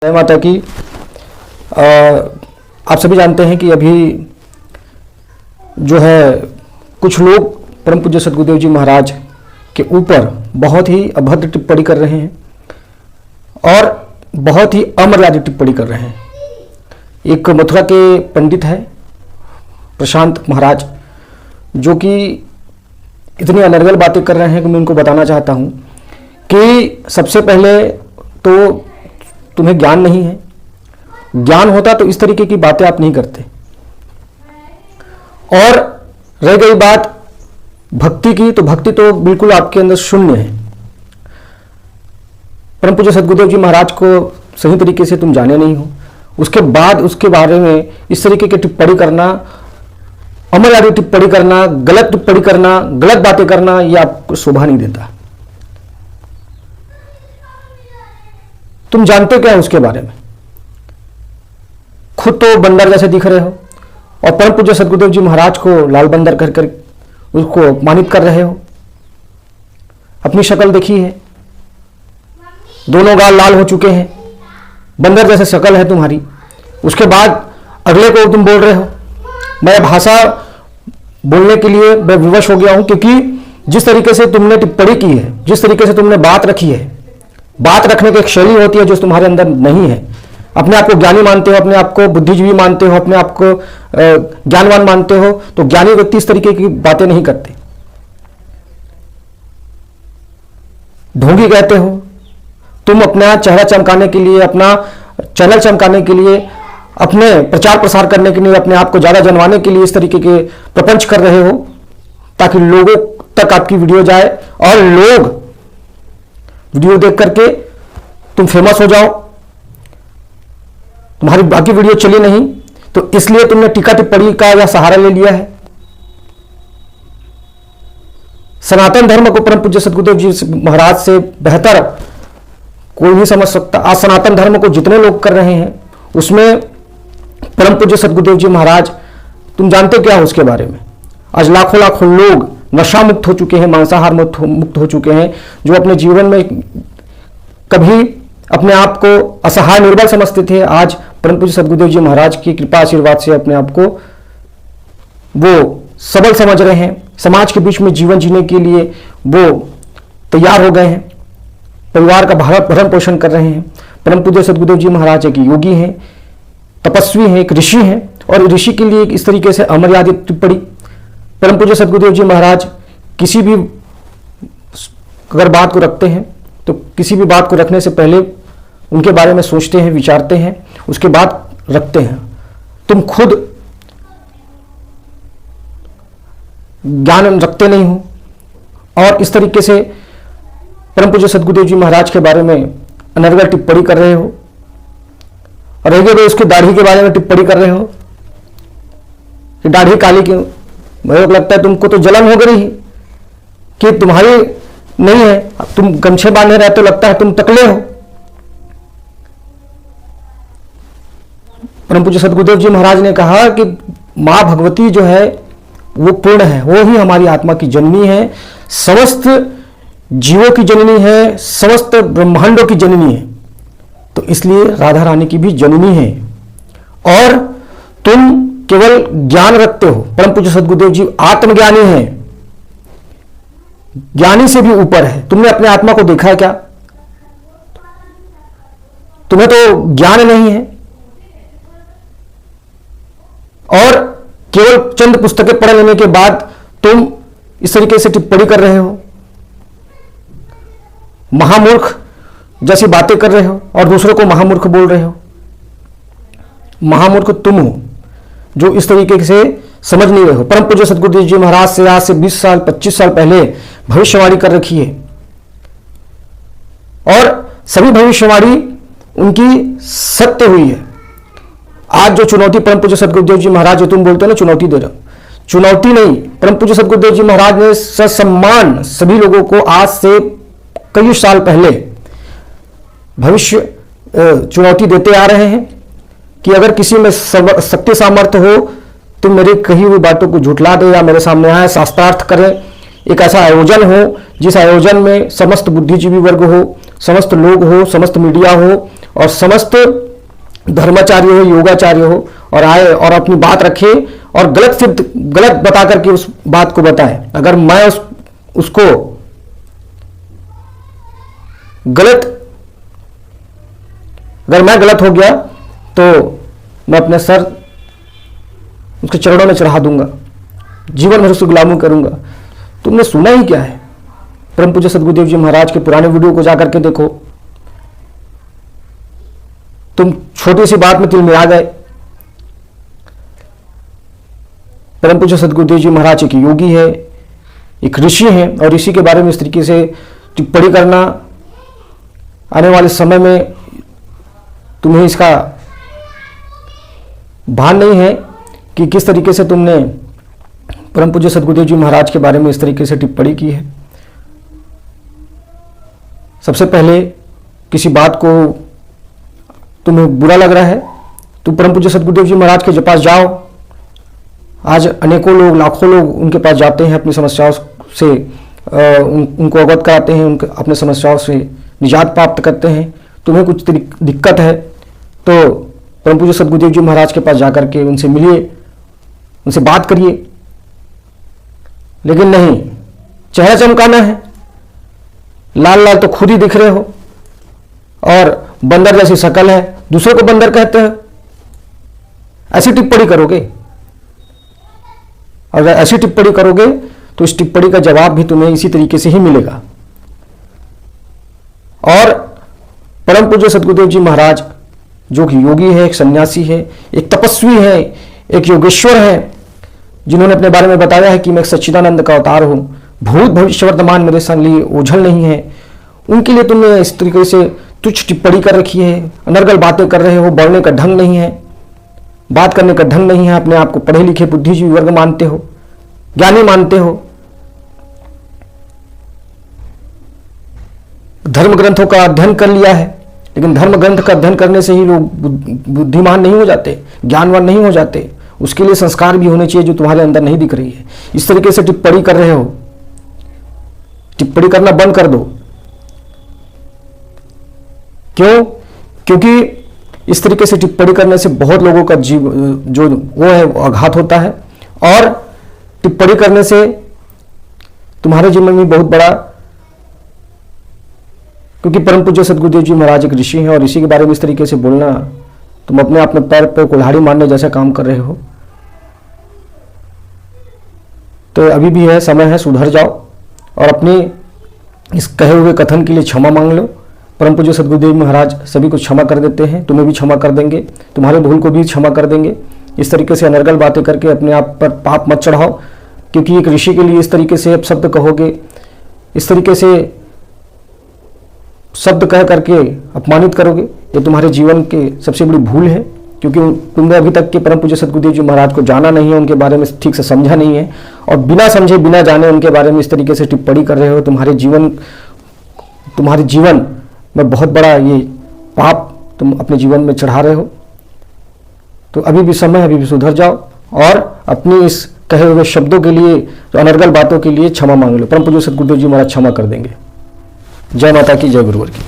जय माता की। आप सभी जानते हैं कि अभी जो है कुछ लोग परम पूज्य सद्गुरुदेव जी महाराज के ऊपर बहुत ही अभद्र टिप्पणी कर रहे हैं और बहुत ही अमर्यादित टिप्पणी कर रहे हैं। एक मथुरा के पंडित है प्रशांत महाराज, जो कि इतनी अनर्गल बातें कर रहे हैं कि मैं उनको बताना चाहता हूँ कि सबसे पहले तो तुम्हें ज्ञान नहीं है। ज्ञान होता तो इस तरीके की बातें आप नहीं करते। और रह गई बात भक्ति की, तो भक्ति तो बिल्कुल आपके अंदर शून्य है। परम पूज्य सद्गुरुदेव जी महाराज को सही तरीके से तुम जाने नहीं हो, उसके बाद उसके बारे में इस तरीके की टिप्पणी करना, अमर्यादित टिप्पणी करना, गलत टिप्पणी करना, गलत बातें करना, यह आपको शोभा नहीं देता। तुम जानते क्या है उसके बारे में? खुद तो बंदर जैसे दिख रहे हो और परम पूज्य सद्गुरुदेव जी महाराज को लाल बंदर कर उसको अपमानित कर रहे हो। अपनी शक्ल देखी है, दोनों गाल लाल हो चुके हैं, बंदर जैसे शक्ल है तुम्हारी। उसके बाद अगले को तुम बोल रहे हो। मैं भाषा बोलने के लिए मैं विवश हो गया हूं, क्योंकि जिस तरीके से तुमने टिप्पणी की है, जिस तरीके से तुमने बात रखी है, बात रखने की एक शैली होती है जो तुम्हारे अंदर नहीं है। अपने आप को ज्ञानी मानते हो, अपने आप को बुद्धिजीवी मानते हो, अपने आप को ज्ञानवान मानते हो, तो ज्ञानी व्यक्ति इस तरीके की बातें नहीं करते। ढोंगी कहते हो तुम अपना चेहरा चमकाने के लिए, अपना चैनल चमकाने के लिए, अपने प्रचार प्रसार करने के लिए, अपने आप को ज्यादा जनवाने के लिए इस तरीके के प्रपंच कर रहे हो, ताकि लोगों तक आपकी वीडियो जाए और लोग वीडियो देख करके तुम फेमस हो जाओ। तुम्हारी बाकी वीडियो चली नहीं, तो इसलिए तुमने टीका टिप्पणी का यह सहारा ले लिया है। सनातन धर्म को परम पूज्य सद्गुरुदेव जी महाराज से बेहतर कोई नहीं समझ सकता। आज सनातन धर्म को जितने लोग कर रहे हैं, उसमें परम पूज्य सद्गुरुदेव जी महाराज, तुम जानते क्या हो उसके बारे में? आज लाखों लाखों लोग नशा मुक्त हो चुके हैं, मांसाहार मुक्त हो चुके हैं, जो अपने जीवन में कभी अपने आप को असहाय निर्बल समझते थे, आज परम पूज्य सद्गुरुदेव जी महाराज की कृपा आशीर्वाद से अपने आप को वो सबल समझ रहे हैं। समाज के बीच में जीवन जीने के लिए वो तैयार हो गए हैं, परिवार का भरण पोषण कर रहे हैं। परम पूज्य सद्गुरुदेव जी महाराज एक योगी हैं, तपस्वी हैं, एक ऋषि हैं, और ऋषि के लिए इस तरीके से अमर्यादित टिप्पणी। परम पूज्य सद्गुरुदेव जी महाराज किसी भी अगर बात को रखते हैं, तो किसी भी बात को रखने से पहले उनके बारे में सोचते हैं, विचारते हैं, उसके बाद रखते हैं। तुम खुद ज्ञान रखते नहीं हो और इस तरीके से परम पूज्य सद्गुरुदेव जी महाराज के बारे में अनर्गल टिप्पणी कर रहे हो, और रह गए उसकी दाढ़ी के बारे में टिप्पणी कर रहे हो कि दाढ़ी काली क्यों। मुझे लगता है तुमको तो जलन हो गई कि तुम्हारी नहीं है, तुम गमछे बांधे रहते, लगता है तुम टकले हो। परम पूज्य सद्गुरुदेव जी महाराज ने कहा कि मां भगवती जो है वो पूर्ण है, वो ही हमारी आत्मा की जननी है, समस्त जीवों की जननी है, समस्त ब्रह्मांडों की जननी है। तो इसलिए राधा रानी की भी जननी है, और तुम केवल ज्ञान रखते हो। परम पूज्य सद्गुरुदेव जी आत्मज्ञानी हैं, ज्ञानी से भी ऊपर है। तुमने अपने आत्मा को देखा है क्या? तुम्हें तो ज्ञान नहीं है, और केवल चंद पुस्तकें पढ़ लेने के बाद तुम इस तरीके से टिप्पणी कर रहे हो, महामूर्ख जैसी बातें कर रहे हो और दूसरों को महामूर्ख बोल रहे हो। महामूर्ख तुम हो जो इस तरीके से समझ नहीं रहे हो। परम पूज्य सद्गुरुदेव जी महाराज से आज से 20 साल 25 साल पहले भविष्यवाणी कर रखी है, और सभी भविष्यवाणी उनकी सत्य हुई है। आज जो चुनौती परम पूज्य सद्गुरुदेव जी महाराज, जो तुम बोलते हो ना चुनौती दे रहे हो, चुनौती नहीं, परम पूज्य सद्गुरुदेव जी महाराज ने ससम्मान सभी लोगों को आज से कई साल पहले भविष्य चुनौती देते आ रहे हैं कि अगर किसी में शक्ति सामर्थ्य हो तो मेरी कही हुई बातों को झुठला दे या मेरे सामने आए, शास्त्रार्थ करें। एक ऐसा आयोजन हो जिस आयोजन में समस्त बुद्धिजीवी वर्ग हो, समस्त लोग हो, समस्त मीडिया हो, और समस्त धर्माचार्य हो, योगाचार्य हो और आए और अपनी बात रखे और गलत बता करके उस बात को बताए। अगर मैं उसको अगर मैं गलत हो गया तो मैं अपने सर उसके चरणों में चढ़ा दूंगा, जीवन भर उसको गुलामी करूंगा। तुमने सुना ही क्या है? परम पूज्य सद्गुरुदेव जी महाराज के पुराने वीडियो को जाकर के देखो। तुम छोटी सी बात में तिलमिला गए। परम पूज्य सद्गुरुदेव जी महाराज एक योगी है, एक ऋषि है और ऋषि के बारे में इस तरीके से टिप्पणी करना, आने वाले समय में तुम्हें इसका भान नहीं है कि किस तरीके से तुमने परम पूज्य सद्गुरुदेव जी महाराज के बारे में इस तरीके से टिप्पणी की है। सबसे पहले किसी बात को तुम्हें बुरा लग रहा है तो परम पूज्य सद्गुरुदेव जी महाराज के पास जाओ। आज अनेकों लोग, लाखों लोग उनके पास जाते हैं, अपनी समस्याओं से उनको अवगत कराते हैं, उनके अपने समस्याओं से निजात प्राप्त करते हैं। तुम्हें कुछ दिक्कत है तो परम पूज्य सद्गुरुदेव जी महाराज के पास जाकर के उनसे मिलिए, उनसे बात करिए। लेकिन नहीं, चेहरा चमकाना है, लाल लाल तो खुद ही दिख रहे हो और बंदर जैसी शक्ल है, दूसरे को बंदर कहते हैं। ऐसी टिप्पणी करोगे, अगर ऐसी टिप्पणी करोगे तो इस टिप्पणी का जवाब भी तुम्हें इसी तरीके से ही मिलेगा। और परम पूज्य सद्गुरुदेव जी महाराज जो कि योगी है, एक सन्यासी है, एक तपस्वी है, एक योगेश्वर है, जिन्होंने अपने बारे में बताया है कि मैं एक सच्चिदानंद का अवतार हूं, भूत भविष्य वर्तमान मेरे संग लिए ओझल नहीं है। उनके लिए तुमने इस तरीके से तुच्छ टिप्पणी कर रखी है, अनर्गल बातें कर रहे हो, बोलने का ढंग नहीं है, बात करने का ढंग नहीं है, अपने आप को पढ़े लिखे बुद्धिजीवी वर्ग मानते हो, ज्ञानी मानते हो। धर्म ग्रंथों का अध्ययन कर लिया है, लेकिन धर्म ग्रंथ का अध्ययन करने से ही लोग बुद्धिमान नहीं हो जाते, ज्ञानवान नहीं हो जाते। उसके लिए संस्कार भी होने चाहिए जो तुम्हारे अंदर नहीं दिख रही है। इस तरीके से टिप्पणी कर रहे हो, टिप्पणी करना बंद कर दो। क्यों? क्योंकि इस तरीके से टिप्पणी करने से बहुत लोगों का जीव जो वो है वो आघात होता है और टिप्पणी करने से तुम्हारे जीवन में बहुत बड़ा, क्योंकि परम पूज्य सद्गुरुदेव जी महाराज एक ऋषि हैं और ऋषि के बारे में इस तरीके से बोलना, तुम अपने आप में पैर पर कुल्हाड़ी मारने जैसा काम कर रहे हो। तो अभी भी है, समय है, सुधर जाओ और अपने इस कहे हुए कथन के लिए क्षमा मांग लो। परम पूज्य सद्गुरुदेव महाराज सभी को क्षमा कर देते हैं, तुम्हें भी क्षमा कर देंगे, तुम्हारे भूल को भी क्षमा कर देंगे। इस तरीके से अनर्गल बातें करके अपने आप पर पाप मत चढ़ाओ, क्योंकि एक ऋषि के लिए इस तरीके से शब्द कहोगे, इस तरीके से शब्द कह करके अपमानित करोगे, ये तुम्हारे जीवन के सबसे बड़ी भूल है। क्योंकि तुमने अभी तक के परम पूज्य सद्गुरुदेव जी महाराज को जाना नहीं है, उनके बारे में ठीक से समझा नहीं है और बिना समझे बिना जाने उनके बारे में इस तरीके से टिप्पणी कर रहे हो। तुम्हारे जीवन में बहुत बड़ा ये पाप तुम अपने जीवन में चढ़ा रहे हो। तो अभी भी समय, अभी भी सुधर जाओ और अपनी इस कहे हुए शब्दों के लिए, जो अनर्गल बातों के लिए क्षमा मांग लो। परम पूज्य सद्गुरुदेव जी महाराज क्षमा कर देंगे। जय माता की, जय गुरुवर की।